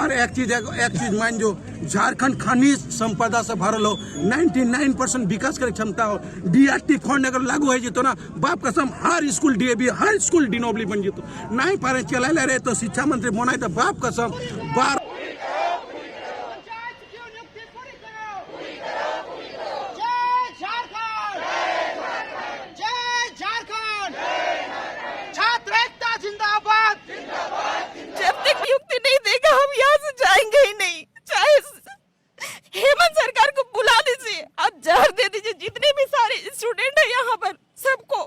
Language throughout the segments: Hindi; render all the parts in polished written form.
और एक चीज मान जो झारखंड खनिज संपदा से भरल हो, 99% विकास करे क्षमता हो, DRT फंड अगर लागू हो जितो ना, बाप कसम हर स्कूल DAV हर स्कूल डिनोबली बन जितो। नहीं पारे चला रहे तो शिक्षा मंत्री बनाए तो बाप कसम बार जब तक नियुक्ति नहीं देगा हम यहाँ से जाएंगे ही नहीं। चाहे हेमंत सरकार को बुला दीजिए, आप जहर दे दीजिए, जितने भी सारे स्टूडेंट हैं यहाँ पर सबको।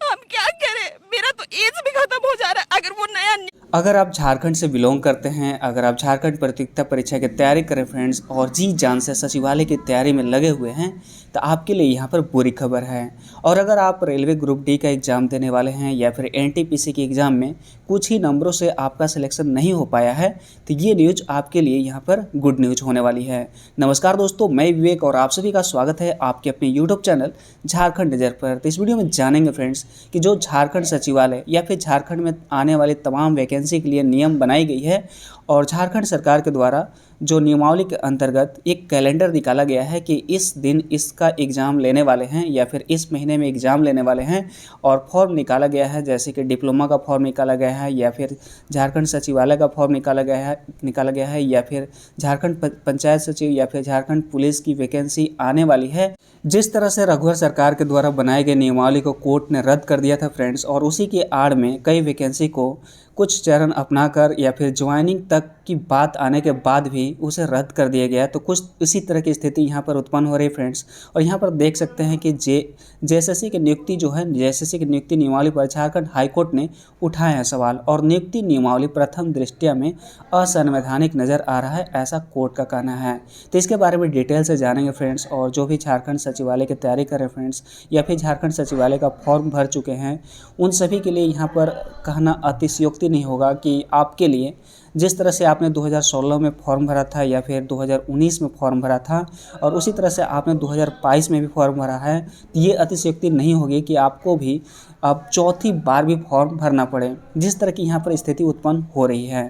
हम क्या करें, मेरा तो एज भी खत्म हो जा रहा है। अगर वो नया अगर आप झारखंड से बिलोंग करते हैं, अगर आप झारखंड प्रतियोगिता परीक्षा की तैयारी करें फ्रेंड्स, और जी जान से सचिवालय की तैयारी में लगे हुए हैं, तो आपके लिए यहाँ पर बुरी खबर है। और अगर आप रेलवे ग्रुप डी का एग्ज़ाम देने वाले हैं या फिर NTPC के एग्ज़ाम में कुछ ही नंबरों से आपका सिलेक्शन नहीं हो पाया है, तो ये न्यूज़ आपके लिए यहाँ पर गुड न्यूज़ होने वाली है। नमस्कार दोस्तों, मैं विवेक और आप सभी का स्वागत है आपके अपने यूट्यूब चैनल झारखंड नज़र पर। तो इस वीडियो में जानेंगे फ्रेंड्स कि जो झारखंड सचिवालय या फिर झारखंड में आने वाली तमाम वैकेंसी के लिए नियम बनाई गई है, और झारखंड सरकार के द्वारा जो नियमावली के अंतर्गत एक कैलेंडर निकाला गया है कि इस दिन इसका एग्ज़ाम लेने वाले हैं या फिर इस महीने में एग्ज़ाम लेने वाले हैं, और फॉर्म निकाला गया है, जैसे कि डिप्लोमा का फॉर्म निकाला गया है, या फिर झारखंड सचिवालय का फॉर्म निकाला गया है, या फिर झारखंड पंचायत सचिव या फिर झारखंड पुलिस की वैकेंसी आने वाली है। जिस तरह से रघुवर सरकार के द्वारा बनाए गए नियमावली को कोर्ट ने रद्द कर दिया था फ्रेंड्स, और उसी की आड़ में कई वैकेंसी को कुछ चरण अपनाकर या फिर ज्वाइनिंग तक की बात आने के बाद भी उसे रद्द कर दिया गया। तो कुछ इसी तरह की स्थिति यहाँ पर उत्पन्न हो रही है फ्रेंड्स। और यहाँ पर देख सकते हैं कि JSSC की नियुक्ति जो है, JSSC की नियुक्ति नियमावली पर झारखंड हाईकोर्ट ने उठाए हैं सवाल, और नियुक्ति नियमावली प्रथम दृष्टया में असंवैधानिक नज़र आ रहा है, ऐसा कोर्ट का कहना है। तो इसके बारे में डिटेल से जानेंगे फ्रेंड्स। और जो भी झारखंड सचिवालय की तैयारी कर रहे हैं फ्रेंड्स, या फिर झारखंड सचिवालय का फॉर्म भर चुके हैं, उन सभी के लिए यहाँ पर कहना अतिशयोक्ति नहीं होगा कि आपके लिए जिस तरह से आपने 2016 में फॉर्म भरा था या फिर 2019 में फॉर्म भरा था, और उसी तरह से आपने 2022 में भी फॉर्म भरा है, तो ये अतिशयोक्ति नहीं होगी कि आपको भी अब चौथी बार भी फॉर्म भरना पड़े, जिस तरह की यहाँ पर स्थिति उत्पन्न हो रही है।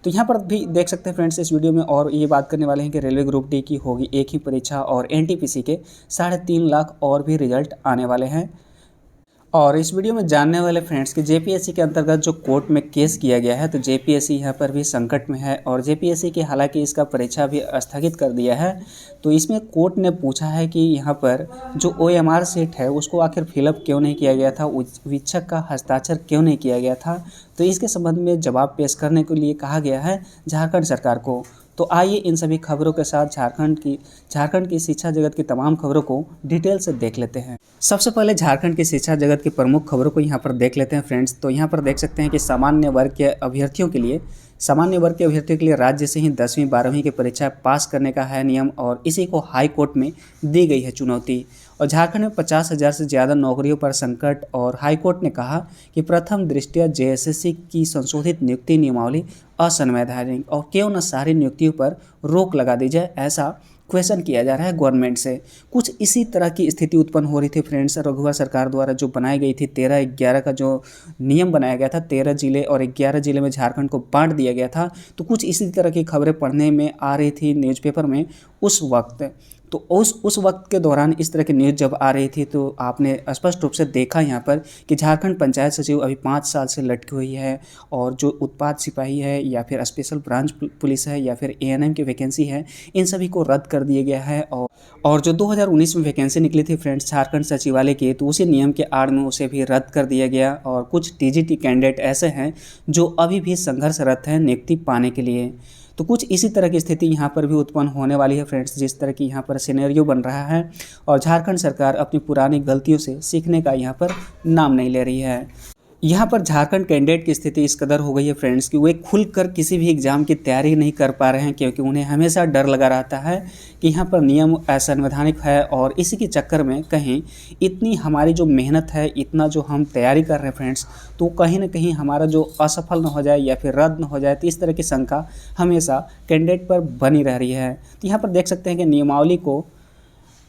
तो यहाँ पर भी देख सकते हैं फ्रेंड्स इस वीडियो में, और ये बात करने वाले हैं कि रेलवे ग्रुप डी की होगी एक ही परीक्षा, और NTPC के 3.5 लाख और भी रिजल्ट आने वाले हैं। और इस वीडियो में जानने वाले फ्रेंड्स कि JPSC के अंतर्गत जो कोर्ट में केस किया गया है, तो JPSC यहाँ पर भी संकट में है, और JPSC की हालांकि इसका परीक्षा भी स्थगित कर दिया है। तो इसमें कोर्ट ने पूछा है कि यहाँ पर जो OMR सीट है उसको आखिर फिलअप क्यों नहीं किया गया था, वीक्षक का हस्ताक्षर क्यों नहीं किया गया था। तो इसके संबंध में जवाब पेश करने के लिए कहा गया है झारखंड सरकार को। तो आइए इन सभी खबरों के साथ झारखंड की शिक्षा जगत की तमाम खबरों को डिटेल से देख लेते हैं। सबसे पहले झारखंड की शिक्षा जगत की प्रमुख खबरों को यहाँ पर देख लेते हैं फ्रेंड्स। तो यहाँ पर देख सकते हैं कि सामान्य वर्ग के अभ्यर्थियों के लिए राज्य से ही 10वीं 12वीं की परीक्षा पास करने का है नियम, और इसी को हाई कोर्ट में दी गई है चुनौती। और झारखंड में 50,000 से ज़्यादा नौकरियों पर संकट, और हाई कोर्ट ने कहा कि प्रथम दृष्टया JSSC की संशोधित नियुक्ति नियमावली असंवैधानिक, और क्यों न सारी नियुक्तियों पर रोक लगा दी जाए, ऐसा क्वेश्चन किया जा रहा है गवर्नमेंट से। कुछ इसी तरह की स्थिति उत्पन्न हो रही थी फ्रेंड्स रघुवर सरकार द्वारा जो बनाई गई थी 13/11 का जो नियम बनाया गया था, 13 जिले और 11 जिले में झारखंड को बांट दिया गया था। तो कुछ इसी तरह की खबरें पढ़ने में आ रही थी न्यूज़पेपर में उस वक्त। तो उस वक्त के दौरान इस तरह की न्यूज़ जब आ रही थी, तो आपने स्पष्ट रूप से देखा यहाँ पर कि झारखंड पंचायत सचिव अभी 5 साल से लटकी हुई है, और जो उत्पाद सिपाही है या फिर स्पेशल ब्रांच पुलिस है या फिर ANM की वैकेंसी है, इन सभी को रद्द कर दिया गया है। और जो 2019 में वैकेंसी निकली थी फ्रेंड्स झारखंड सचिवालय की, तो उसी नियम के आड़ में उसे भी रद्द कर दिया गया। और कुछ TGT कैंडिडेट ऐसे हैं जो अभी भी संघर्षरत हैं नियुक्ति पाने के लिए। तो कुछ इसी तरह की स्थिति यहाँ पर भी उत्पन्न होने वाली है फ्रेंड्स, जिस तरह की यहाँ पर सिनेरियो बन रहा है, और झारखंड सरकार अपनी पुरानी गलतियों से सीखने का यहाँ पर नाम नहीं ले रही है। यहाँ पर झारखंड कैंडिडेट की स्थिति इस कदर हो गई है फ्रेंड्स कि वे खुलकर किसी भी एग्ज़ाम की तैयारी नहीं कर पा रहे हैं, क्योंकि उन्हें हमेशा डर लगा रहता है कि यहाँ पर नियम असंवैधानिक है, और इसी के चक्कर में कहीं इतनी हमारी जो मेहनत है, इतना जो हम तैयारी कर रहे हैं फ्रेंड्स, तो कहीं ना कहीं हमारा जो असफल न हो जाए या फिर रद्द न हो जाए। तो इस तरह की शंका हमेशा कैंडिडेट पर बनी रह रही है। तो यहाँ पर देख सकते हैं कि नियमावली को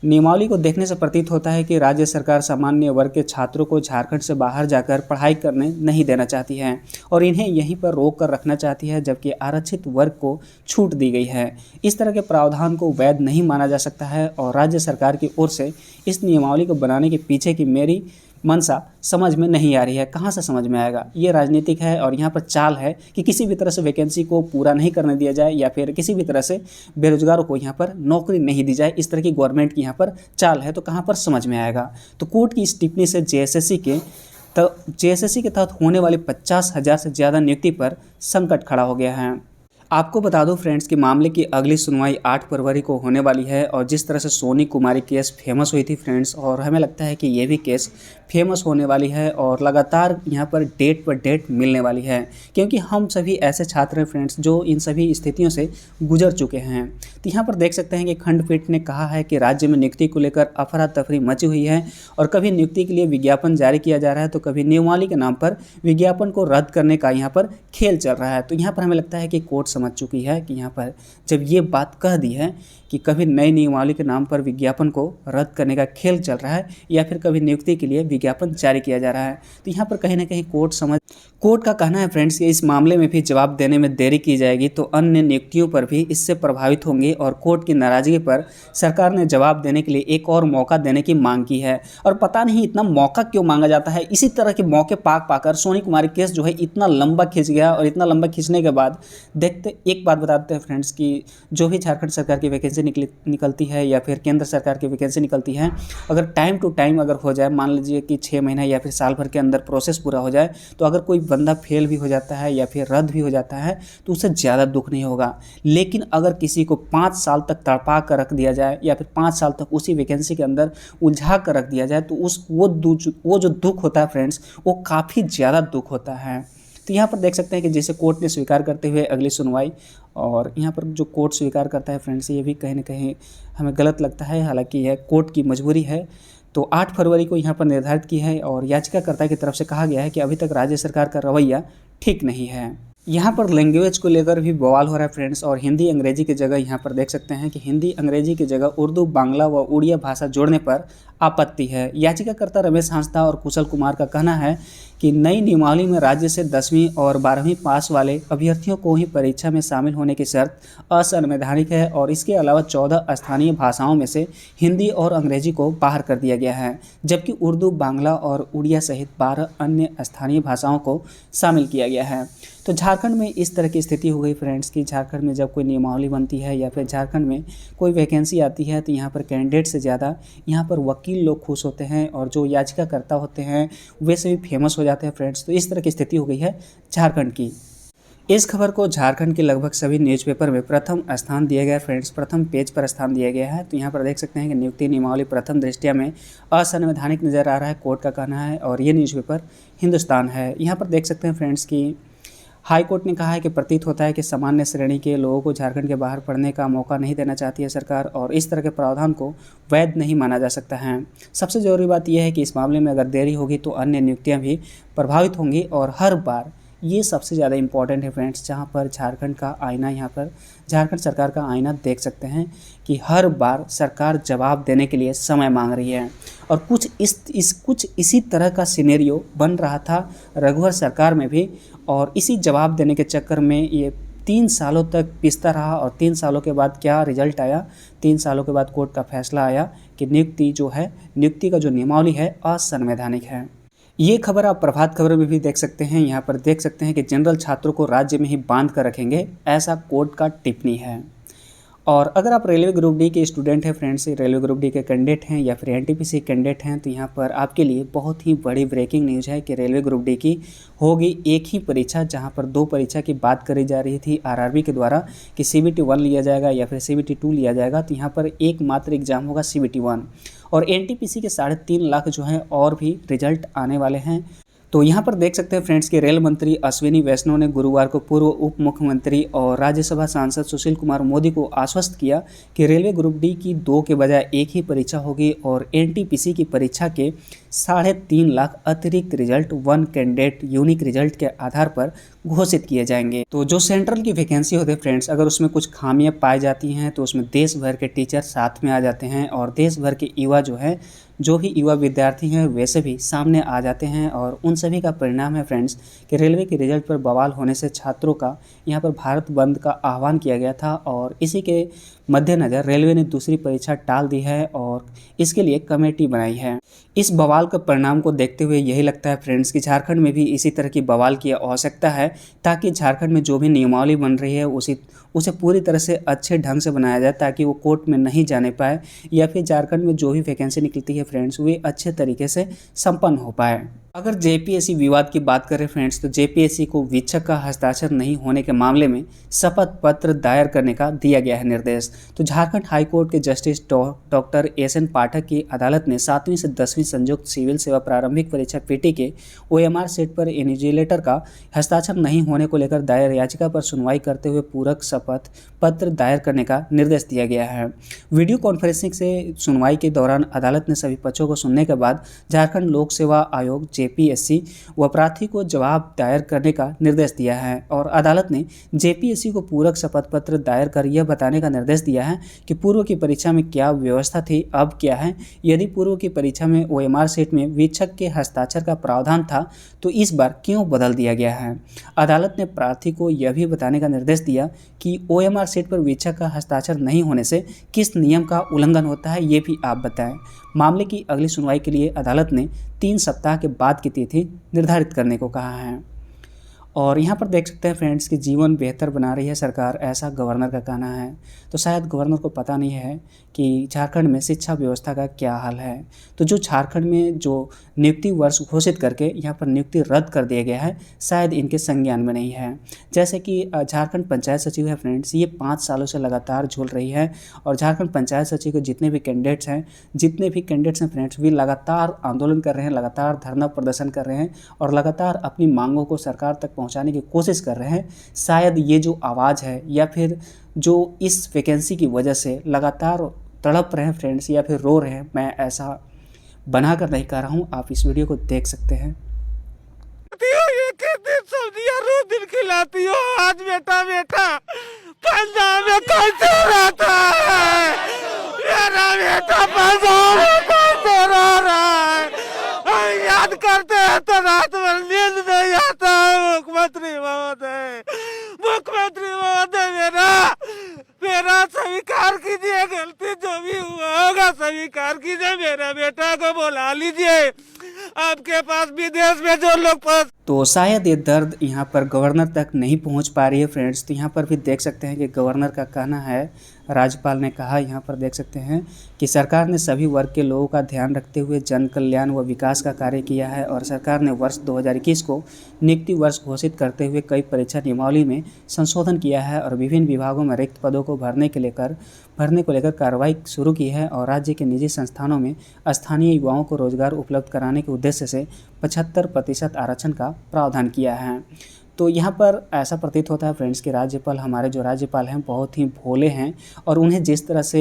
नियमावली को देखने से प्रतीत होता है कि राज्य सरकार सामान्य वर्ग के छात्रों को झारखंड से बाहर जाकर पढ़ाई करने नहीं देना चाहती है और इन्हें यहीं पर रोक कर रखना चाहती है, जबकि आरक्षित वर्ग को छूट दी गई है। इस तरह के प्रावधान को वैध नहीं माना जा सकता है और राज्य सरकार की ओर से इस नियमावली को बनाने के पीछे की मेरी मंशा समझ में नहीं आ रही है। कहाँ से समझ में आएगा? ये राजनीतिक है और यहाँ पर चाल है कि किसी भी तरह से वैकेंसी को पूरा नहीं करने दिया जाए या फिर किसी भी तरह से बेरोजगारों को यहाँ पर नौकरी नहीं दी जाए। इस तरह की गवर्नमेंट की यहाँ पर चाल है, तो कहाँ पर समझ में आएगा? तो कोर्ट की इस टिप्पणी से जेएसएससी के तहत होने वाली 50,000 से ज़्यादा नियुक्ति पर संकट खड़ा हो गया है। आपको बता दूं फ्रेंड्स कि मामले की अगली सुनवाई 8 फरवरी को होने वाली है और जिस तरह से सोनी कुमारी केस फेमस हुई थी फ्रेंड्स, और हमें लगता है कि ये भी केस फेमस होने वाली है और लगातार यहाँ पर डेट पर डेट मिलने वाली है, क्योंकि हम सभी ऐसे छात्र हैं फ्रेंड्स जो इन सभी स्थितियों से गुजर चुके हैं। तो यहाँ पर देख सकते हैं कि खंडपीठ ने कहा है कि राज्य में नियुक्ति को लेकर अफरा तफरी मची हुई है और कभी नियुक्ति के लिए विज्ञापन जारी किया जा रहा है तो कभी नियमावली के नाम पर विज्ञापन को रद्द करने का यहाँ पर खेल चल रहा है। तो यहाँ पर हमें लगता है कि कोर्ट समझ चुकी है कि यहाँ पर जब ये बात कह दी है कि कभी नई नियमावली के नाम पर विज्ञापन को रद्द करने का खेल चल रहा है या फिर कभी नियुक्ति के लिए विज्ञापन जारी किया जा रहा है, तो यहाँ पर कहीं ना कहीं कोर्ट का कहना है फ्रेंड्स कि इस मामले में भी जवाब देने में देरी की जाएगी तो अन्य नियुक्तियों पर भी इससे प्रभावित होंगे और कोर्ट की नाराजगी पर सरकार ने जवाब देने के लिए एक और मौका देने की मांग की है। और पता नहीं इतना मौका क्यों मांगा जाता है, इसी तरह के मौके पाकर सोनी कुमारी केस जो है इतना लंबा खिंच गया और इतना लंबा खींचने के बाद देखते एक बात बताते हैं फ्रेंड्स कि जो भी झारखंड सरकार की वैकेंसी निकलती है या फिर केंद्र सरकार की वैकेंसी निकलती है, अगर टाइम टू टाइम अगर हो जाए, मान लीजिए कि 6 महीना या फिर साल भर के अंदर प्रोसेस पूरा हो जाए, तो अगर कोई बंदा फेल भी हो जाता है या फिर रद्द भी हो जाता है तो उसे ज़्यादा दुख नहीं होगा। लेकिन अगर किसी को 5 साल तक तड़पा कर रख दिया जाए या फिर 5 साल तक उसी वैकेंसी के अंदर उलझा कर रख दिया जाए तो वो जो दुख होता है फ्रेंड्स, वो काफ़ी ज़्यादा दुख होता है। तो यहाँ पर देख सकते हैं कि जैसे कोर्ट ने स्वीकार करते हुए अगली सुनवाई, और यहाँ पर जो कोर्ट स्वीकार करता है फ्रेंड्स, ये भी कहीं ना कहीं हमें गलत लगता है, हालांकि यह कोर्ट की मजबूरी है। तो 8 फरवरी को यहाँ पर निर्धारित की है और याचिकाकर्ता की तरफ से कहा गया है कि अभी तक राज्य सरकार का रवैया ठीक नहीं है। यहाँ पर लैंग्वेज को लेकर भी बवाल हो रहा है फ्रेंड्स, और हिंदी अंग्रेजी की जगह यहाँ पर देख सकते हैं कि हिंदी अंग्रेजी की जगह उर्दू, बांग्ला व उड़िया भाषा जोड़ने पर आपत्ति है। याचिकाकर्ता रमेश हांसदा और कुशल कुमार का कहना है कि नई नियमावली में राज्य से 10वीं और 12वीं पास वाले अभ्यर्थियों को ही परीक्षा में शामिल होने की शर्त असंवैधानिक है और इसके अलावा 14 स्थानीय भाषाओं में से हिंदी और अंग्रेजी को बाहर कर दिया गया है, जबकि उर्दू, बांग्ला और उड़िया सहित 12 अन्य स्थानीय भाषाओं को शामिल किया गया है। तो झारखंड में इस तरह की स्थिति हो गई फ्रेंड्स कि झारखंड में जब कोई नियमावली बनती है या फिर झारखंड में कोई वैकेंसी आती है तो यहाँ पर कैंडिडेट से ज़्यादा यहाँ पर वकील लोग खुश होते हैं और जो याचिकाकर्ता होते हैं वैसे भी फेमस हो जाते हैं फ्रेंड्स। तो इस तरह की स्थिति हो गई है झारखंड की। इस खबर को झारखंड के लगभग सभी न्यूज़पेपर में प्रथम स्थान दिया गया फ्रेंड्स, प्रथम पेज पर स्थान दिया गया है। तो यहाँ पर देख सकते हैं कि नियुक्ति नियमावली प्रथम दृष्टया में असंवैधानिक नज़र आ रहा है, कोर्ट का कहना है, और ये न्यूज़पेपर हिंदुस्तान है। यहाँ पर देख सकते हैं फ्रेंड्स कि हाई कोर्ट ने कहा है कि प्रतीत होता है कि सामान्य श्रेणी के लोगों को झारखंड के बाहर पढ़ने का मौका नहीं देना चाहती है सरकार और इस तरह के प्रावधान को वैध नहीं माना जा सकता है। सबसे ज़रूरी बात यह है कि इस मामले में अगर देरी होगी तो अन्य नियुक्तियां भी प्रभावित होंगी और हर बार ये सबसे ज़्यादा इम्पॉर्टेंट है फ्रेंड्स, जहाँ पर झारखंड का आईना, यहाँ पर झारखंड सरकार का आईना देख सकते हैं कि हर बार सरकार जवाब देने के लिए समय मांग रही है और कुछ इसी तरह का सिनेरियो बन रहा था रघुवर सरकार में भी, और इसी जवाब देने के चक्कर में ये 3 सालों तक पिसता रहा और 3 सालों के बाद क्या रिजल्ट आया, 3 सालों के बाद कोर्ट का फैसला आया कि नियुक्ति का जो नियमावली है असंवैधानिक है। ये खबर आप प्रभात खबर में भी देख सकते हैं। यहाँ पर देख सकते हैं कि जनरल छात्रों को राज्य में ही बांध कर रखेंगे, ऐसा कोर्ट का टिप्पणी है। और अगर आप रेलवे ग्रुप डी के स्टूडेंट हैं फ्रेंड्स, रेलवे ग्रुप डी के कैंडिडेट हैं या फिर एनटीपीसी कैंडिडेट हैं, तो यहाँ पर आपके लिए बहुत ही बड़ी ब्रेकिंग न्यूज़ है कि रेलवे ग्रुप डी की होगी एक ही परीक्षा, जहाँ पर 2 परीक्षा की बात करी जा रही थी आरआरबी के द्वारा कि CBT 1 लिया जाएगा या फिर CBT 2 लिया जाएगा। तो यहाँ पर एकमात्र एग्जाम होगा CBT 1 और एनटीपीसी के 3.5 लाख जो हैं और भी रिजल्ट आने वाले हैं। तो यहाँ पर देख सकते हैं फ्रेंड्स कि रेल मंत्री अश्विनी वैष्णव ने गुरुवार को पूर्व उप मुख्यमंत्री और राज्यसभा सांसद सुशील कुमार मोदी को आश्वस्त किया कि रेलवे ग्रुप डी की 2 के बजाय एक ही परीक्षा होगी और एनटीपीसी की परीक्षा के 3.5 लाख अतिरिक्त रिजल्ट 1 कैंडिडेट यूनिक रिजल्ट के आधार पर घोषित किए जाएंगे। तो जो सेंट्रल की वैकेंसी होते हैं फ्रेंड्स, अगर उसमें कुछ खामियां पाई जाती हैं तो उसमें देश भर के टीचर साथ में आ जाते हैं और देश भर के युवा जो भी युवा विद्यार्थी हैं वैसे भी सामने आ जाते हैं। और उन सभी का परिणाम है फ्रेंड्स कि रेलवे के रिजल्ट पर बवाल होने से छात्रों का यहाँ पर भारत बंद का आह्वान किया गया था और इसी के मद्देनज़र रेलवे ने दूसरी परीक्षा टाल दी है और इसके लिए कमेटी बनाई है। इस बवाल के परिणाम को देखते हुए यही लगता है फ्रेंड्स कि झारखंड में भी इसी तरह की बवाल की आवश्यकता है, ताकि झारखंड में जो भी नियमावली बन रही है उसे पूरी तरह से अच्छे ढंग से बनाया जाए, ताकि वो कोर्ट में नहीं जाने पाए या फिर झारखंड में जो भी वैकेंसी निकलती है फ्रेंड्स वे अच्छे तरीके से संपन्न हो पाए। अगर जेपीएससी विवाद की बात करें फ्रेंड्स, तो जेपीएससी को वीक्षक का हस्ताक्षर नहीं होने के मामले में शपथ पत्र दायर करने का दिया गया है निर्देश। तो झारखंड हाई कोर्ट के जस्टिस डॉक्टर एस.एन. पाठक की अदालत ने 7वीं से 10वीं संयुक्त सिविल सेवा प्रारंभिक परीक्षा पीटी के OMR सेट पर इन्विजिलेटर का हस्ताक्षर नहीं होने को लेकर दायर याचिका पर सुनवाई करते हुए पूरक शपथ पत्र दायर करने का निर्देश दिया गया है। वीडियो कॉन्फ्रेंसिंग से सुनवाई के दौरान अदालत ने सभी पक्षों को सुनने के बाद झारखंड लोक सेवा आयोग जेपीएससी व प्रार्थी को जवाब दायर करने का निर्देश दिया है और अदालत ने जेपीएससी को पूरक शपथ पत्र दायर कर यह बताने का निर्देश दिया है कि पूर्व की परीक्षा में क्या व्यवस्था थी, अब क्या है। यदि पूर्व की परीक्षा में OMR सेट में वीक्षक के हस्ताक्षर का प्रावधान था तो इस बार क्यों बदल दिया गया है। अदालत ने प्रार्थी को यह भी बताने का निर्देश दिया कि OMR सेट पर वीक्षक का हस्ताक्षर नहीं होने से किस नियम का उल्लंघन होता है, ये भी आप बताएं। मामले की अगली सुनवाई के लिए अदालत ने 3 सप्ताह के बाद की तिथि निर्धारित करने को कहा है। और यहाँ पर देख सकते हैं फ्रेंड्स कि जीवन बेहतर बना रही है सरकार, ऐसा गवर्नर का कहना है। तो शायद गवर्नर को पता नहीं है कि झारखंड में शिक्षा व्यवस्था का क्या हाल है। तो जो झारखंड में जो नियुक्ति वर्ष घोषित करके यहाँ पर नियुक्ति रद्द कर दिया गया है, शायद इनके संज्ञान में नहीं है। जैसे कि झारखंड पंचायत सचिव है फ्रेंड्स, ये 5 सालों से लगातार झूल रही है और झारखंड पंचायत सचिव के जितने भी कैंडिडेट्स हैं फ्रेंड्स, वे लगातार आंदोलन कर रहे हैं, लगातार धरना प्रदर्शन कर रहे हैं और लगातार अपनी मांगों को सरकार तक पहुंचाने की कोशिश कर रहे हैं। शायद ये जो आवाज़ है या फिर जो इस वैकेंसी की वजह से लगातार तड़प रहे हैं फ्रेंड्स या फिर रो रहे हैं, मैं ऐसा बनाकर नहीं कह रहा हूँ, आप इस वीडियो को देख सकते हैं। सब्जियां रोज दिन खिलाती हो, आज बेटा पंजाब में कैसे रहता है, मेरा बेटा पंजाब में कैसे रह रहा है। याद करते हैं तो रात भर नींद नहीं आता है। मुख्यमंत्री महोदय मेरा स्वीकार कीजिए, गलती जो भी हुआ होगा स्वीकार कीजिए, मेरा बेटा को बुला लीजिए, आपके पास विदेश में जो लोग तो शायद ये दर्द यहाँ पर गवर्नर तक नहीं पहुँच पा रही है फ्रेंड्स। तो यहाँ पर भी देख सकते हैं कि गवर्नर का कहना है, राज्यपाल ने कहा, यहाँ पर देख सकते हैं कि सरकार ने सभी वर्ग के लोगों का ध्यान रखते हुए जन कल्याण व विकास का कार्य किया है और सरकार ने वर्ष 2021 को नियुक्ति वर्ष घोषित करते हुए कई परीक्षा नियमावली में संशोधन किया है और विभिन्न विभागों में रिक्त पदों को भरने को लेकर कार्रवाई शुरू की है और राज्य के निजी संस्थानों में स्थानीय युवाओं को रोजगार उपलब्ध कराने के उद्देश्य से 75% आरक्षण का प्रावधान किया है। तो यहाँ पर ऐसा प्रतीत होता है फ्रेंड्स कि हमारे जो राज्यपाल हैं बहुत ही भोले हैं और उन्हें जिस तरह से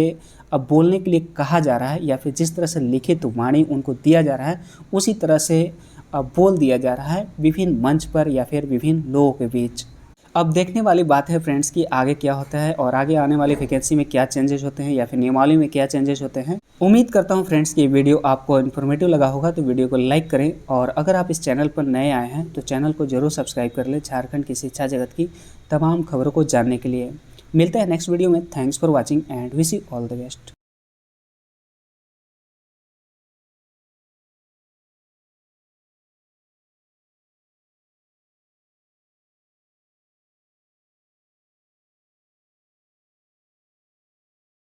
अब बोलने के लिए कहा जा रहा है या फिर जिस तरह से लिखित वाणी उनको दिया जा रहा है उसी तरह से अब बोल दिया जा रहा है विभिन्न मंच पर या फिर विभिन्न लोगों के बीच। अब देखने वाली बात है फ्रेंड्स कि आगे क्या होता है और आगे आने वाली वैकेंसी में क्या चेंजेस होते हैं या फिर नियमावली में क्या चेंजेस होते हैं। उम्मीद करता हूं फ्रेंड्स कि ये वीडियो आपको इन्फॉर्मेटिव लगा होगा, तो वीडियो को लाइक करें और अगर आप इस चैनल पर नए आए हैं तो चैनल को जरूर सब्सक्राइब कर लें झारखंड की शिक्षा जगत की तमाम खबरों को जानने के लिए। मिलते हैं नेक्स्ट वीडियो में। Thanks for watching and wish you all the best.